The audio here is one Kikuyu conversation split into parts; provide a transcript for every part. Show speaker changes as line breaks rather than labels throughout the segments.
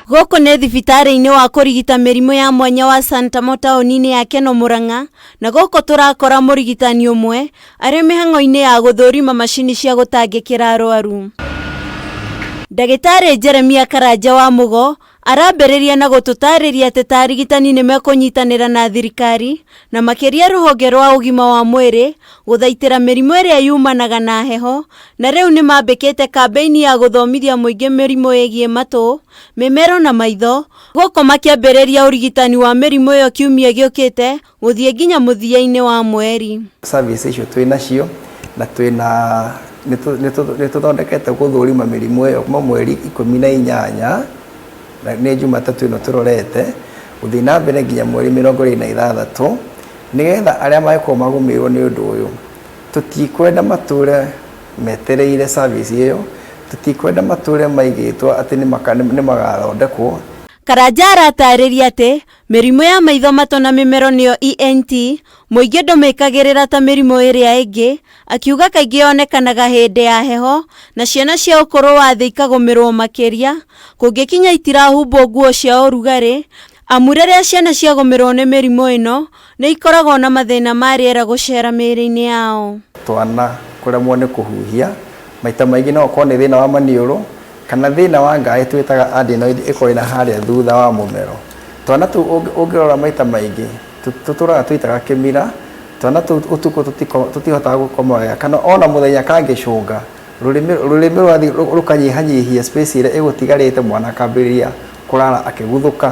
Goko nĩ thibitarĩ-inĩ wa kũrigita mĩrimũ ya mwanya wa Santa taũni-inĩ ya Keno Murang'a, na goko tũrakora mũrigitani ũmwe arĩ mĩhang'o-inĩ ya gũthũrima macini cia gũtangĩkĩra arwaru. Ndagĩtarĩ Jeremia Karanja wa Mugo arambĩrĩria na gũtũtarĩria atĩ arigitani nĩ mekũnyitanĩra na thirikari na makĩria rũhonge rwa ũgima wa mwĩrĩ gũthaitĩra mĩrimũ ĩrĩa yumanaga na heho, na rĩu nĩ mambĩkĩte kambĩini ya gũthomithia mũingĩ mĩrimũ ĩgiĩ matũ, mĩmero na maitho, gũkũ makĩambĩrĩria ũrigitani wa mĩrimũ ĩyo kiumia gĩũkĩte gũthiĩ nginya mũthia-inĩ wa mweri.
Service icio twĩnacio na nĩtũthondekete gũthũrima mĩrimũ ĩyo kuma mweri 18 na nĩ Jumatatũ ĩno tũrorete gũthiĩ na mbere nginya mweri 26 nĩgetha arĩa magĩkorwo magũmĩirwo nĩ ũndũ ũyũ tũtikwenda matũre metereire service ĩyo, tũtikwenda matũre maigĩtwo atĩ nĩ magathondekwo.
Karanja aratarĩria atĩ mĩrimũ ya maitho, matũ na mĩmero nĩyo ENT mũingĩ ndũmĩkagĩrĩra ta mĩrimũ ĩrĩa ĩngĩ, akiuga kaingĩ yonekanaga hĩndĩ ya heho na ciana cia ũkũrũ wa thĩ ikagũmĩrwo makĩria kũngĩkinya itirahumbwo nguo cia ũrugarĩ, amu rĩrĩa ciana ciagũmĩrwo nĩ mĩrimũ ĩno nĩ ikoragwo na mathĩna ma rĩera gũcera mĩĩrĩ-inĩ yao.
Twana kũremwo nĩ kũhuhia maita maingĩ no ũkorwo nĩ thĩna wa maniũrũ kana thĩna wa ngaĩ twĩtaga adenoid ĩkorwo na harĩa thutha wa mũmero. Twana tũu ũngĩrora maita maingĩ tũtũraga twĩtaga kĩmira, twana tũu ũtukũ tũtihotaga gũkoma wega kana ona mũthenya kangĩcũnga rũrĩmĩ rwathiĩ rũkanyihanyihia space ĩrĩa ĩgũtigarĩte, mwana akambĩrĩria kũrara akĩguthũka,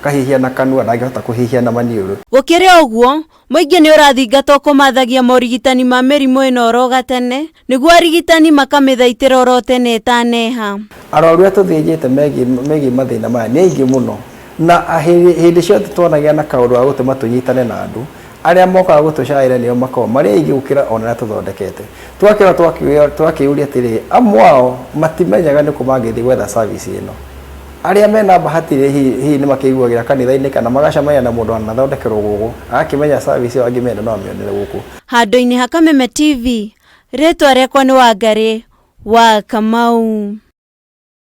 kahihia na kanua, ndangĩhota kũhihia na maniũrũ.
Gũkĩrĩ ũguo, mũingĩ nĩ ũrathingatwo kũmathagia morigitani ma mĩrimũ ĩno oro gatene nĩguo arigitani makamĩthaitĩra oro tene ĩtaneha.
Arwaru tũthĩnjĩte megiĩ mathĩna maya nĩ aingĩ mũno, na hĩndĩ ciothe twanagia na kaũndũ wa gũtũma tũnyitane na andũ arĩa mokaga gũtũcaĩra nĩo makoragwo marĩ aingĩ gũkĩra ona arĩa tũthondekete. Twakĩũria atĩrĩ, amwe ao matimenyaga nĩ kũ mangĩthiĩ gwetha service ĩno. Arĩa mena bahati hihi nĩ makĩiguagĩra kanitha-inĩ kana magacamania na mũndũ anathondekerwo gũkũ agakĩmenya service ĩyo angĩmenda no amĩonere gũkũ.
Handũ-inĩ ha Kameme TV, rĩtwa rĩakwa nĩ Wangari wa Kamau.